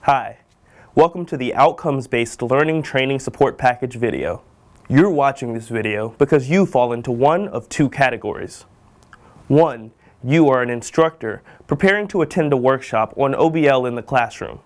Hi, welcome to the Outcomes-Based Learning Training Support Package video. You're watching this video because you fall into one of two categories. One, you are an instructor preparing to attend a workshop on OBL in the classroom.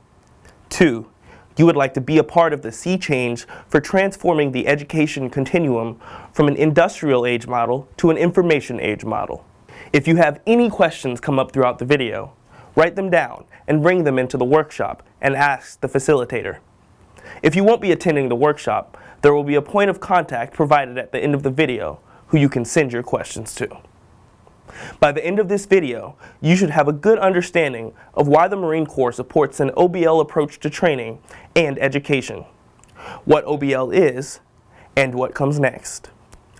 Two, you would like to be a part of the sea change for transforming the education continuum from an industrial age model to an information age model. If you have any questions come up throughout the video, write them down and bring them into the workshop and ask the facilitator. If you won't be attending the workshop, there will be a point of contact provided at the end of the video who you can send your questions to. By the end of this video, you should have a good understanding of why the Marine Corps supports an OBL approach to training and education, what OBL is, and what comes next.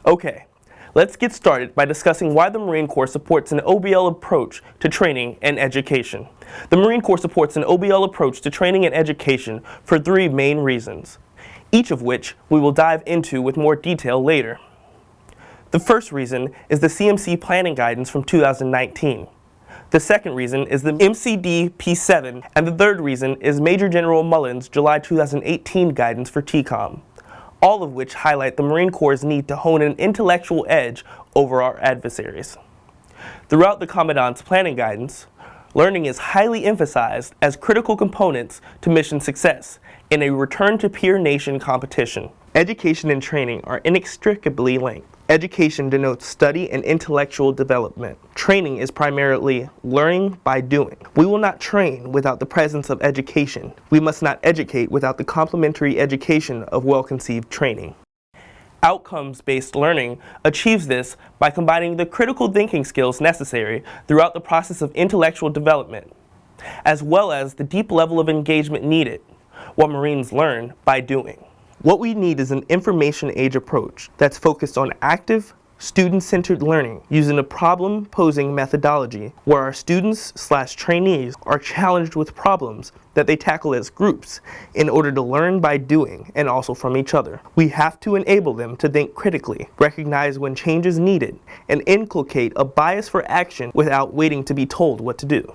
Okay, let's get started by discussing why the Marine Corps supports an OBL approach to training and education. The Marine Corps supports an OBL approach to training and education for three main reasons, each of which we will dive into with more detail later. The first reason is the CMC planning guidance from 2019. The second reason is the MCD P7, and the third reason is Major General Mullen's July 2018 guidance for TCOM, all of which highlight the Marine Corps' need to hone an intellectual edge over our adversaries. Throughout the Commandant's planning guidance, learning is highly emphasized as critical components to mission success in a return-to-peer nation competition. Education and training are inextricably linked. Education denotes study and intellectual development. Training is primarily learning by doing. We will not train without the presence of education. We must not educate without the complementary education of well-conceived training. Outcomes-based learning achieves this by combining the critical thinking skills necessary throughout the process of intellectual development, as well as the deep level of engagement needed, what Marines learn by doing. What we need is an information age approach that's focused on active, student-centered learning using a problem-posing methodology where our students/trainees are challenged with problems that they tackle as groups in order to learn by doing and also from each other. We have to enable them to think critically, recognize when change is needed, and inculcate a bias for action without waiting to be told what to do.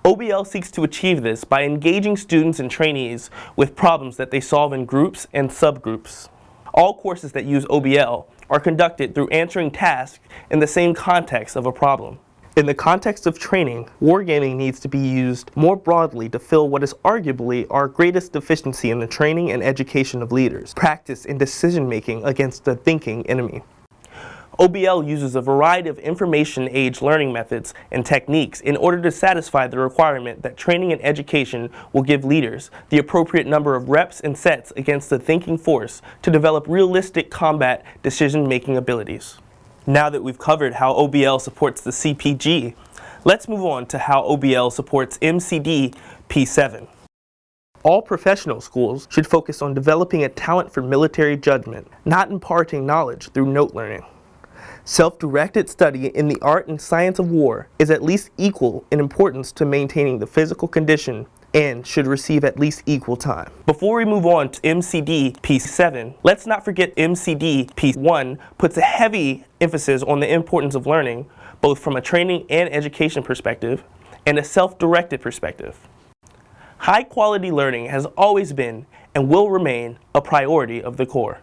OBL seeks to achieve this by engaging students and trainees with problems that they solve in groups and subgroups. All courses that use OBL are conducted through answering tasks in the same context of a problem. In the context of training, wargaming needs to be used more broadly to fill what is arguably our greatest deficiency in the training and education of leaders: practice in decision-making against the thinking enemy. OBL uses a variety of information age learning methods and techniques in order to satisfy the requirement that training and education will give leaders the appropriate number of reps and sets against the thinking force to develop realistic combat decision-making abilities. Now that we've covered how OBL supports the CPG, let's move on to how OBL supports MCD P7. All professional schools should focus on developing a talent for military judgment, not imparting knowledge through note learning. Self-directed study in the art and science of war is at least equal in importance to maintaining the physical condition and should receive at least equal time. Before we move on to MCD P7, let's not forget MCD P1 puts a heavy emphasis on the importance of learning, both from a training and education perspective, and a self-directed perspective. High-quality learning has always been and will remain a priority of the Corps.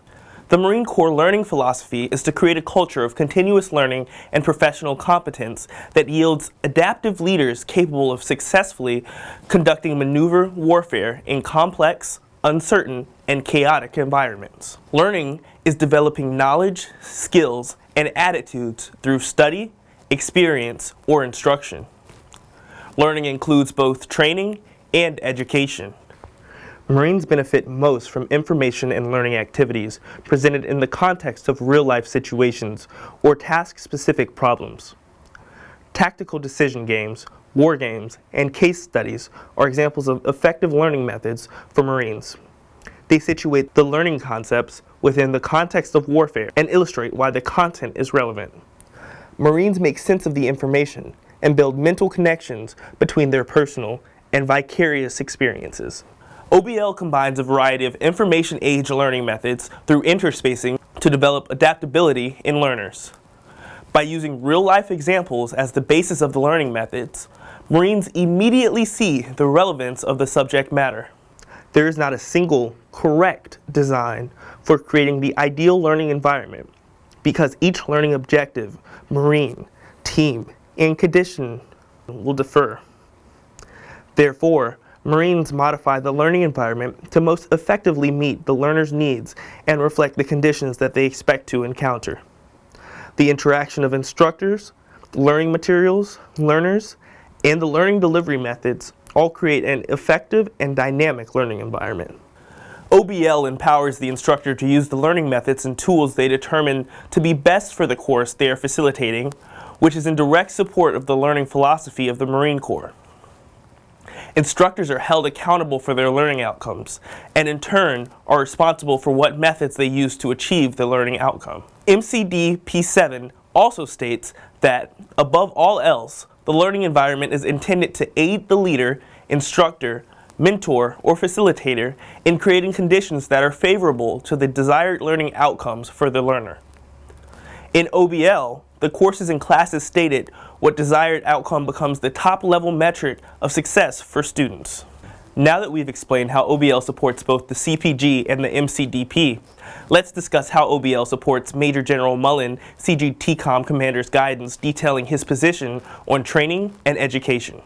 The Marine Corps learning philosophy is to create a culture of continuous learning and professional competence that yields adaptive leaders capable of successfully conducting maneuver warfare in complex, uncertain, and chaotic environments. Learning is developing knowledge, skills, and attitudes through study, experience, or instruction. Learning includes both training and education. Marines benefit most from information and learning activities presented in the context of real-life situations or task-specific problems. Tactical decision games, war games, and case studies are examples of effective learning methods for Marines. They situate the learning concepts within the context of warfare and illustrate why the content is relevant. Marines make sense of the information and build mental connections between their personal and vicarious experiences. OBL combines a variety of information age learning methods through interspacing to develop adaptability in learners. By using real-life examples as the basis of the learning methods, Marines immediately see the relevance of the subject matter. There is not a single correct design for creating the ideal learning environment because each learning objective, Marine, team, and condition will differ. Therefore, Marines modify the learning environment to most effectively meet the learner's needs and reflect the conditions that they expect to encounter. The interaction of instructors, learning materials, learners, and the learning delivery methods all create an effective and dynamic learning environment. OBL empowers the instructor to use the learning methods and tools they determine to be best for the course they are facilitating, which is in direct support of the learning philosophy of the Marine Corps. Instructors are held accountable for their learning outcomes, and in turn are responsible for what methods they use to achieve the learning outcome. MCD P7 also states that, above all else, the learning environment is intended to aid the leader, instructor, mentor, or facilitator in creating conditions that are favorable to the desired learning outcomes for the learner. In OBL, the courses and classes stated what desired outcome becomes the top-level metric of success for students. Now that we've explained how OBL supports both the CPG and the MCDP, let's discuss how OBL supports Major General Mullen, CG TCOM Commander's guidance detailing his position on training and education.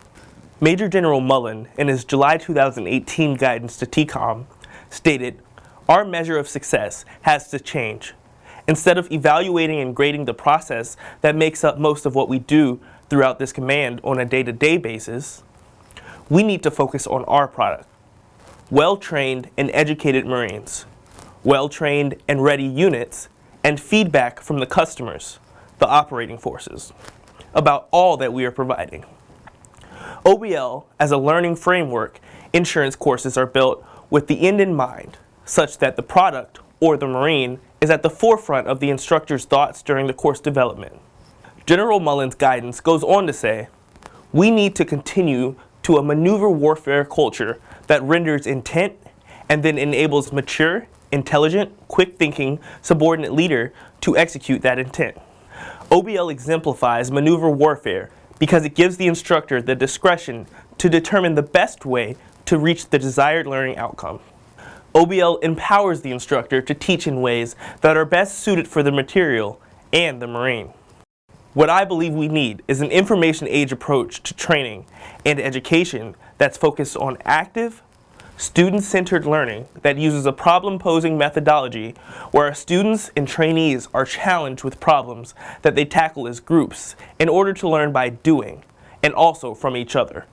Major General Mullen, in his July 2018 guidance to TCOM, stated, "Our measure of success has to change. Instead of evaluating and grading the process that makes up most of what we do throughout this command on a day-to-day basis, we need to focus on our product. Well-trained and educated Marines, well-trained and ready units, and feedback from the customers, the operating forces, about all that we are providing." OBL, as a learning framework, insurance courses are built with the end in mind, such that the product, or the Marine, is at the forefront of the instructor's thoughts during the course development. General Mullen's guidance goes on to say, "We need to continue to a maneuver warfare culture that renders intent and then enables mature, intelligent, quick-thinking, subordinate leader to execute that intent." OBL exemplifies maneuver warfare because it gives the instructor the discretion to determine the best way to reach the desired learning outcome. OBL empowers the instructor to teach in ways that are best suited for the material and the Marine. What I believe we need is an information age approach to training and education that's focused on active, student-centered learning that uses a problem-posing methodology where our students and trainees are challenged with problems that they tackle as groups in order to learn by doing, and also from each other.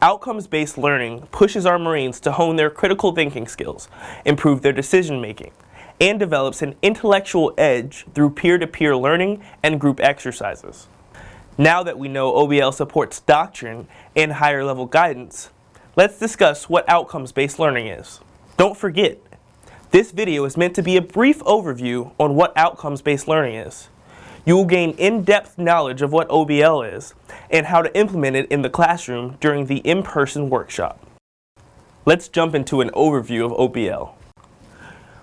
Outcomes-based learning pushes our Marines to hone their critical thinking skills, improve their decision-making, and develops an intellectual edge through peer-to-peer learning and group exercises. Now that we know OBL supports doctrine and higher-level guidance, let's discuss what outcomes-based learning is. Don't forget, this video is meant to be a brief overview on what outcomes-based learning is. You will gain in-depth knowledge of what OBL is and how to implement it in the classroom during the in-person workshop. Let's jump into an overview of OBL.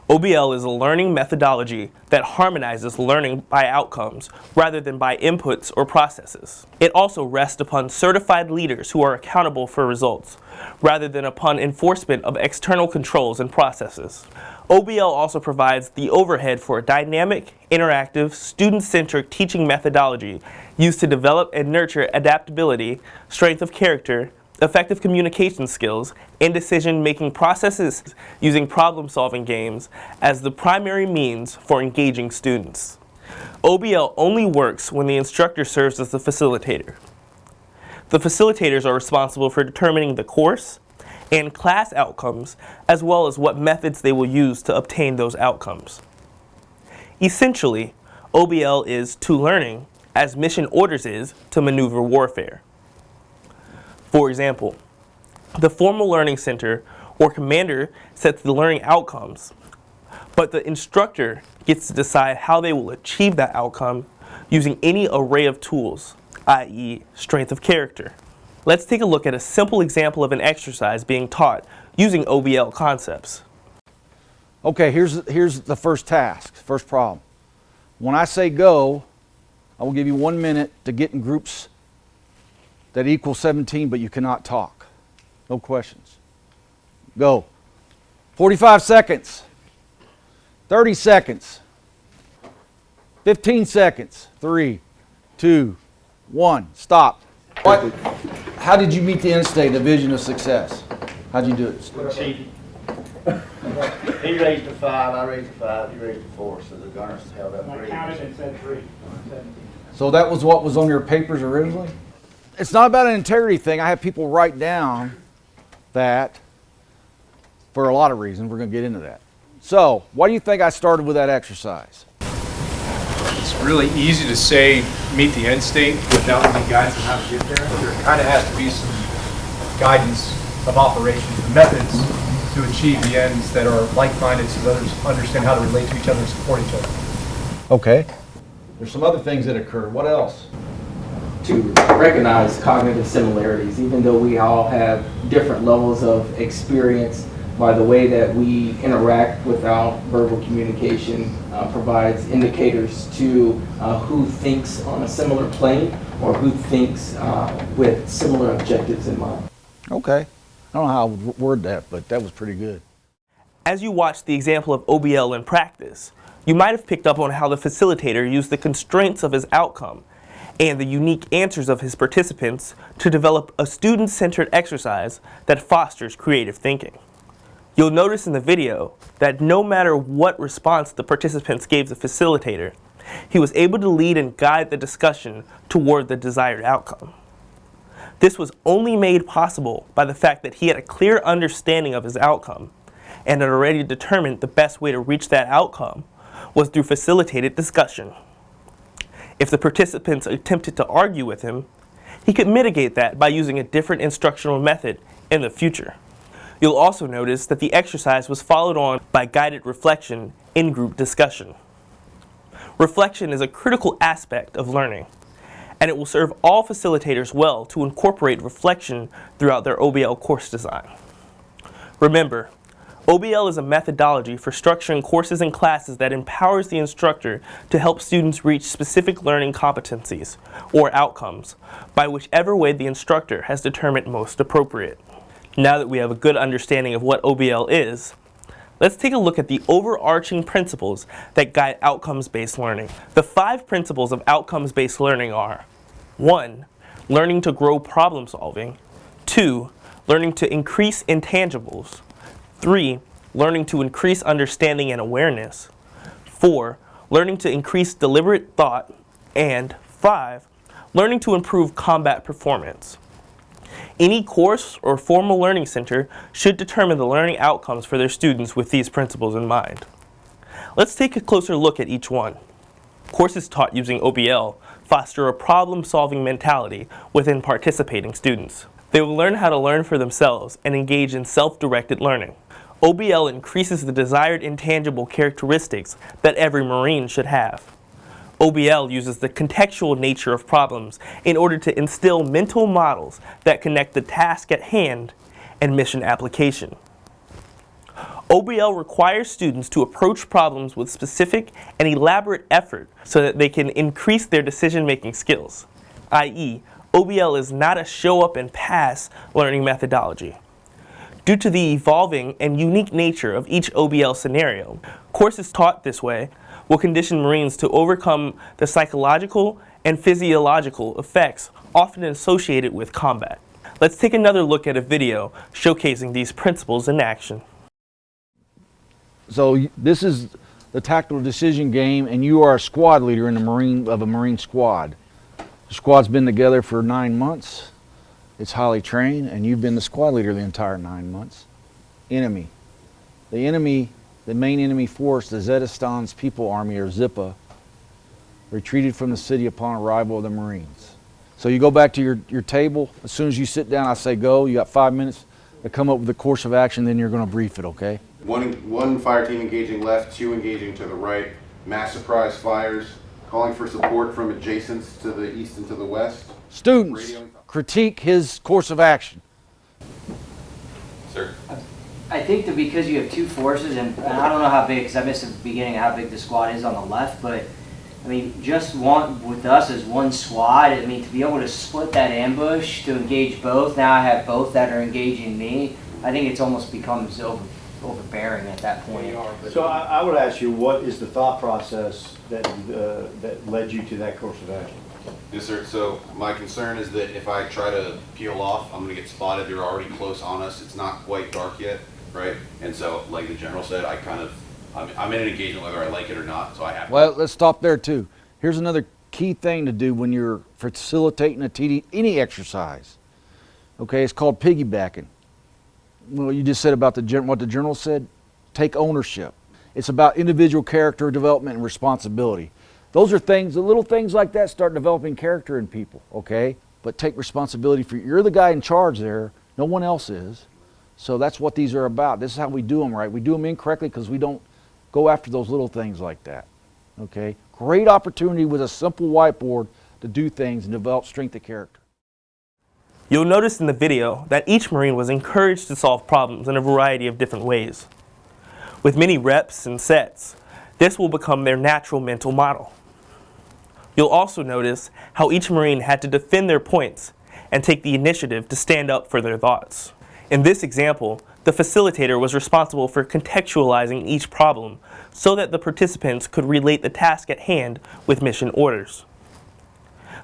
OBL is a learning methodology that harmonizes learning by outcomes rather than by inputs or processes. It also rests upon certified leaders who are accountable for results, rather than upon enforcement of external controls and processes. OBL also provides the overhead for a dynamic, interactive, student-centric teaching methodology used to develop and nurture adaptability, strength of character, effective communication skills, and decision-making processes using problem-solving games as the primary means for engaging students. OBL only works when the instructor serves as the facilitator. The facilitators are responsible for determining the course and class outcomes, as well as what methods they will use to obtain those outcomes. Essentially, OBL is to learning as mission orders is to maneuver warfare. For example, the formal learning center or commander sets the learning outcomes, but the instructor gets to decide how they will achieve that outcome using any array of tools, i.e., strength of character. Let's take a look at a simple example of an exercise being taught using OBL concepts. Okay, here's the first task, first problem. When I say go, I will give you 1 minute to get in groups that equals 17, but you cannot talk. No questions. Go. 45 seconds. 30 seconds. 15 seconds. 3, 2, 1. Stop. What? How did you meet the end state, the vision of success? How did you do it? Cheating. He raised a 5, I raised a 5, he raised a 4, so the Gunners held up I great. counted and said 3. 17. So that was what was on your papers originally? It's not about an integrity thing. I have people write down that for a lot of reasons. We're going to get into that. So, why do you think I started with that exercise? It's really easy to say meet the end state without any guidance on how to get there. There kind of has to be some guidance of operations, the methods to achieve the ends that are like-minded so that others understand how to relate to each other and support each other. Okay. There's some other things that occur. What else? To recognize cognitive similarities, even though we all have different levels of experience, by the way that we interact without verbal communication provides indicators to who thinks on a similar plane or who thinks with similar objectives in mind. Okay. I don't know how I would word that, but that was pretty good. As you watched the example of OBL in practice, you might have picked up on how the facilitator used the constraints of his outcome and the unique answers of his participants to develop a student-centered exercise that fosters creative thinking. You'll notice in the video that no matter what response the participants gave the facilitator, he was able to lead and guide the discussion toward the desired outcome. This was only made possible by the fact that he had a clear understanding of his outcome and had already determined the best way to reach that outcome was through facilitated discussion. If the participants attempted to argue with him, he could mitigate that by using a different instructional method in the future. You'll also notice that the exercise was followed on by guided reflection in group discussion. Reflection is a critical aspect of learning, and it will serve all facilitators well to incorporate reflection throughout their OBL course design. Remember, OBL is a methodology for structuring courses and classes that empowers the instructor to help students reach specific learning competencies or outcomes by whichever way the instructor has determined most appropriate. Now that we have a good understanding of what OBL is, let's take a look at the overarching principles that guide outcomes-based learning. The 5 principles of outcomes-based learning are: 1. Learning to grow problem solving. 2. Learning to increase intangibles. 3. Learning to increase understanding and awareness. 4. Learning to increase deliberate thought. And 5. Learning to improve combat performance. Any course or formal learning center should determine the learning outcomes for their students with these principles in mind. Let's take a closer look at each one. Courses taught using OBL foster a problem-solving mentality within participating students. They will learn how to learn for themselves and engage in self-directed learning. OBL increases the desired intangible characteristics that every Marine should have. OBL uses the contextual nature of problems in order to instill mental models that connect the task at hand and mission application. OBL requires students to approach problems with specific and elaborate effort so that they can increase their decision-making skills, i.e., OBL is not a show-up-and-pass learning methodology. Due to the evolving and unique nature of each OBL scenario, courses taught this way will condition Marines to overcome the psychological and physiological effects often associated with combat. Let's take another look at a video showcasing these principles in action. So this is the tactical decision game, and you are a squad leader in a Marine squad. The squad's been together for 9 months. It's highly trained, and you've been the squad leader the entire 9 months. Enemy. The main enemy force, the Zetistan's People Army, or ZIPA, retreated from the city upon arrival of the Marines. So you go back to your table. As soon as you sit down, I say go. You got 5 minutes to come up with a course of action, then you're going to brief it, okay? One fire team engaging left, 2 engaging to the right. Mass surprise fires, calling for support from adjacents to the east and to the west. Students, critique his course of action. Sir. I think that because you have 2 forces, and I don't know how big, because I missed the beginning of how big the squad is on the left, but I mean, just one with us as one squad. I mean, to be able to split that ambush to engage both. Now I have both that are engaging me. I think it's almost becomes overbearing at that point. So I would ask you, what is the thought process that led you to that course of action? Yes, sir. So my concern is that if I try to peel off, I'm going to get spotted. They're already close on us. It's not quite dark yet, right? And so, like the general said, I'm in an engagement whether I like it or not, so I have to. Well, let's stop there too. Here's another key thing to do when you're facilitating a TD, any exercise. Okay, it's called piggybacking. Well, you just said about what the general said. Take ownership. It's about individual character development and responsibility. Those are things, the little things like that start developing character in people, okay? But take responsibility for, you're the guy in charge there, no one else is. So that's what these are about. This is how we do them, right? We do them incorrectly because we don't go after those little things like that, okay? Great opportunity with a simple whiteboard to do things and develop strength of character. You'll notice in the video that each Marine was encouraged to solve problems in a variety of different ways. With many reps and sets, this will become their natural mental model. You'll also notice how each Marine had to defend their points and take the initiative to stand up for their thoughts. In this example, the facilitator was responsible for contextualizing each problem so that the participants could relate the task at hand with mission orders.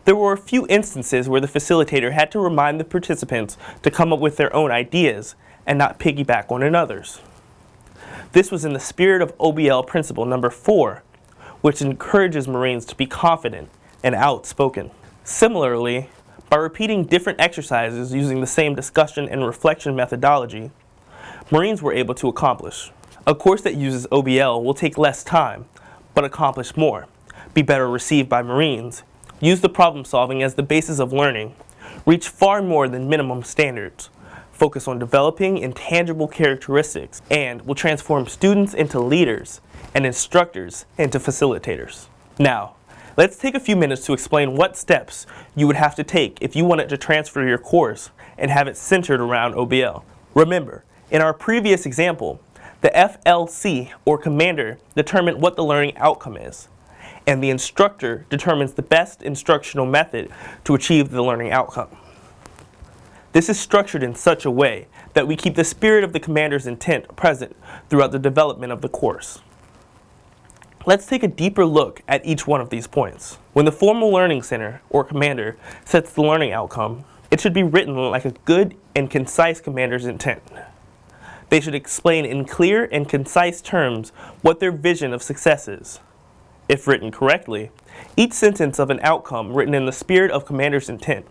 There were a few instances where the facilitator had to remind the participants to come up with their own ideas and not piggyback on another's. This was in the spirit of OBL principle number 4, which encourages Marines to be confident and outspoken. Similarly, by repeating different exercises using the same discussion and reflection methodology, Marines were able to accomplish. A course that uses OBL will take less time, but accomplish more, be better received by Marines, use the problem solving as the basis of learning, reach far more than minimum standards, focus on developing intangible characteristics, and will transform students into leaders and instructors into facilitators. Now, let's take a few minutes to explain what steps you would have to take if you wanted to transfer your course and have it centered around OBL. Remember, in our previous example, the FLC, or commander, determined what the learning outcome is, and the instructor determines the best instructional method to achieve the learning outcome. This is structured in such a way that we keep the spirit of the commander's intent present throughout the development of the course. Let's take a deeper look at each one of these points. When the formal learning center, or commander, sets the learning outcome, it should be written like a good and concise commander's intent. They should explain in clear and concise terms what their vision of success is. If written correctly, each sentence of an outcome written in the spirit of commander's intent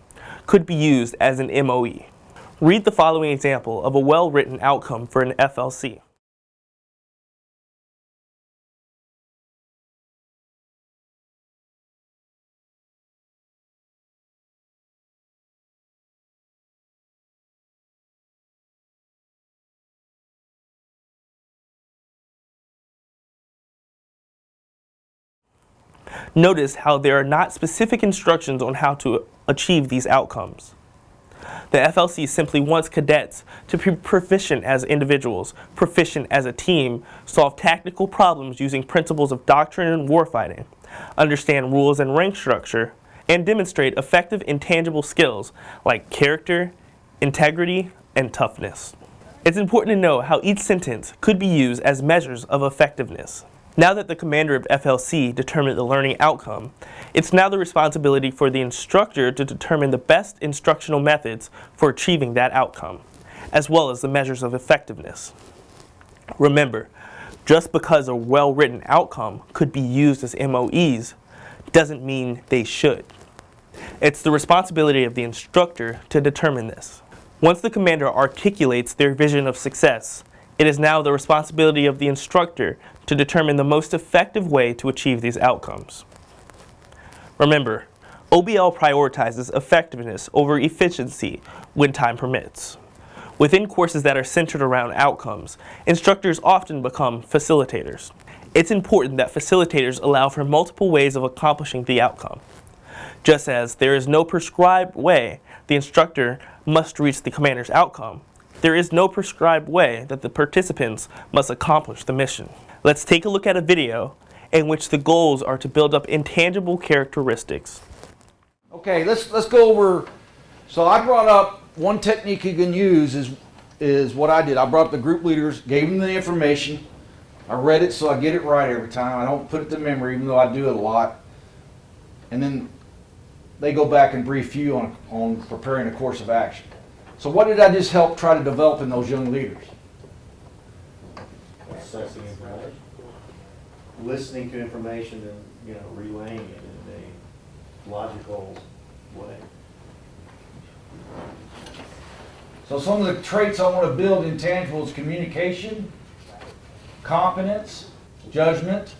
could be used as an MOE. Read the following example of a well-written outcome for an FLC. Notice how there are not specific instructions on how to achieve these outcomes. The FLC simply wants cadets to be proficient as individuals, proficient as a team, solve tactical problems using principles of doctrine and warfighting, understand rules and rank structure, and demonstrate effective intangible skills like character, integrity, and toughness. It's important to know how each sentence could be used as measures of effectiveness. Now that the commander of FLC determined the learning outcome, it's now the responsibility for the instructor to determine the best instructional methods for achieving that outcome, as well as the measures of effectiveness. Remember, just because a well-written outcome could be used as MOEs doesn't mean they should. It's the responsibility of the instructor to determine this. Once the commander articulates their vision of success, it is now the responsibility of the instructor to determine the most effective way to achieve these outcomes. Remember, OBL prioritizes effectiveness over efficiency when time permits. Within courses that are centered around outcomes, instructors often become facilitators. It's important that facilitators allow for multiple ways of accomplishing the outcome. Just as there is no prescribed way the instructor must reach the commander's outcome, there is no prescribed way that the participants must accomplish the mission. Let's take a look at a video in which the goals are to build up intangible characteristics. Okay, let's go over. So I brought up one technique you can use is what I did. I brought up the group leaders, gave them the information. I read it so I get it right every time. I don't put it to memory, even though I do it a lot. And then they go back and brief you on preparing a course of action. So what did I just help try to develop in those young leaders? Listening to information and, relaying it in a logical way. So some of the traits I want to build in tangible is communication, competence, judgment,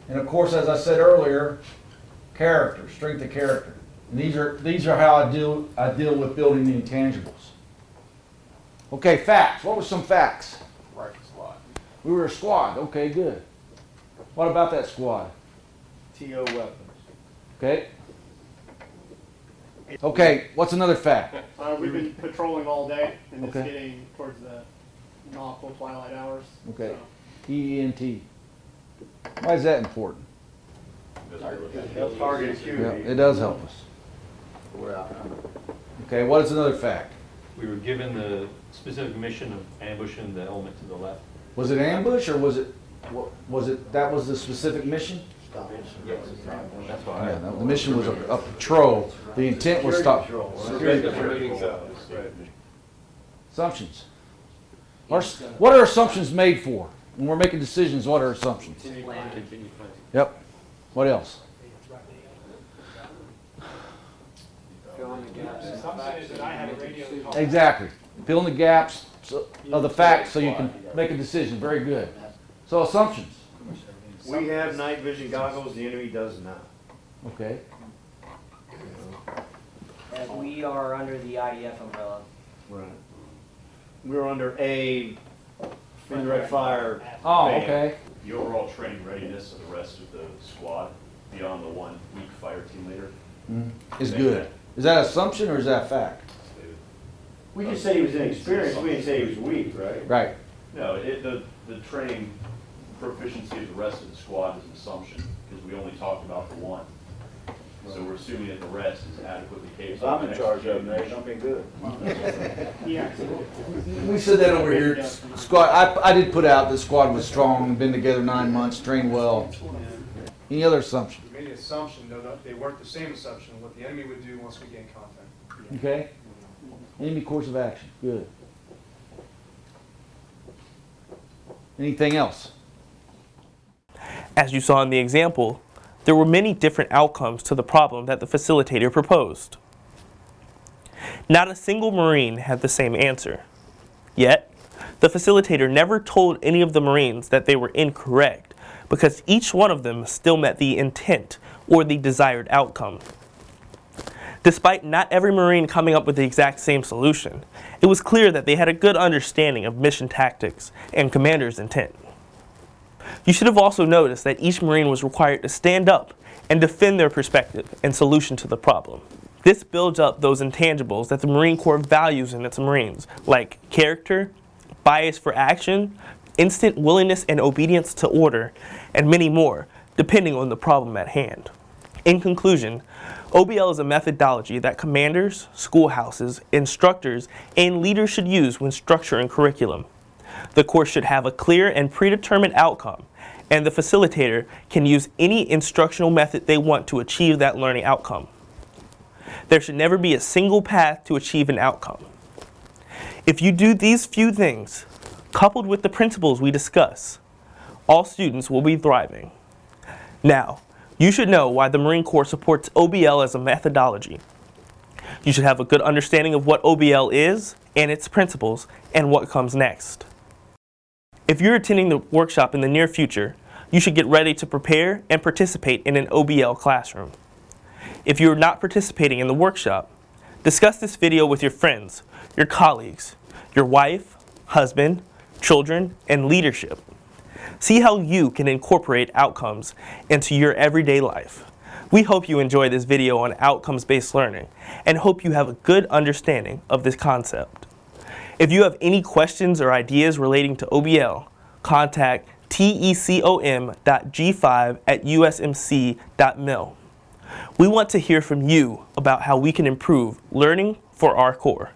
and of course, as I said earlier, character, strength of character. And these are how I deal with building the intangibles. Okay, facts. What were some facts? Right, squad. We were a squad. Okay, good. What about that squad? TO weapons. Okay. Okay, what's another fact? We've been patrolling all day, and it's Okay. getting towards the nautical twilight hours. Okay. So, EENT. Why is that important? Help target Yeah, activity. it does help us. We're out. Okay, what is another fact? We were given the specific mission of ambushing the element to the left. Was it ambush or was it that was the specific mission? That's why Yeah, the mission was a patrol. The intent was stop. Assumptions. What are assumptions made for? When we're making decisions, what are assumptions? Yep. What else? assumption is that I have a radio call. Exactly. Fill in the gaps of the facts so you can make a decision. Very good. So assumptions. We have night vision goggles, the enemy does not. Okay. And we are under the IDF umbrella. Right. We're under a indirect fire. Oh, ban. okay. The overall training readiness of the rest of the squad, beyond the 1 weak fire team leader. Is good. Is that assumption or is that fact? We just say he was inexperienced, we didn't say he was weak, right? Right. No, the training proficiency of the rest of the squad is an assumption, because we only talked about the 1. So we're assuming that the rest is adequately capable. I'm in charge of them, Nate, I'm being good. Yeah. We said that over here. Squad. I did put out the squad was strong, been together 9 months, trained well. Any other assumption? We made an assumption, though they weren't the same assumption of what the enemy would do once we gain contact. Okay. Enemy course of action. Good. Anything else? As you saw in the example, there were many different outcomes to the problem that the facilitator proposed. Not a single Marine had the same answer. Yet, the facilitator never told any of the Marines that they were incorrect, because each one of them still met the intent or the desired outcome. Despite not every Marine coming up with the exact same solution, it was clear that they had a good understanding of mission tactics and commander's intent. You should have also noticed that each Marine was required to stand up and defend their perspective and solution to the problem. This builds up those intangibles that the Marine Corps values in its Marines, like character, bias for action, instant willingness and obedience to order, and many more, depending on the problem at hand. In conclusion, OBL is a methodology that commanders, schoolhouses, instructors, and leaders should use when structuring curriculum. The course should have a clear and predetermined outcome, and the facilitator can use any instructional method they want to achieve that learning outcome. There should never be a single path to achieve an outcome. If you do these few things, coupled with the principles we discuss, all students will be thriving. Now, you should know why the Marine Corps supports OBL as a methodology. You should have a good understanding of what OBL is and its principles and what comes next. If you're attending the workshop in the near future, you should get ready to prepare and participate in an OBL classroom. If you're not participating in the workshop, discuss this video with your friends, your colleagues, your wife, husband, children, and leadership. See how you can incorporate outcomes into your everyday life. We hope you enjoy this video on outcomes-based learning and hope you have a good understanding of this concept. If you have any questions or ideas relating to OBL, contact tecom.g5@usmc.mil. We want to hear from you about how we can improve learning for our Corps.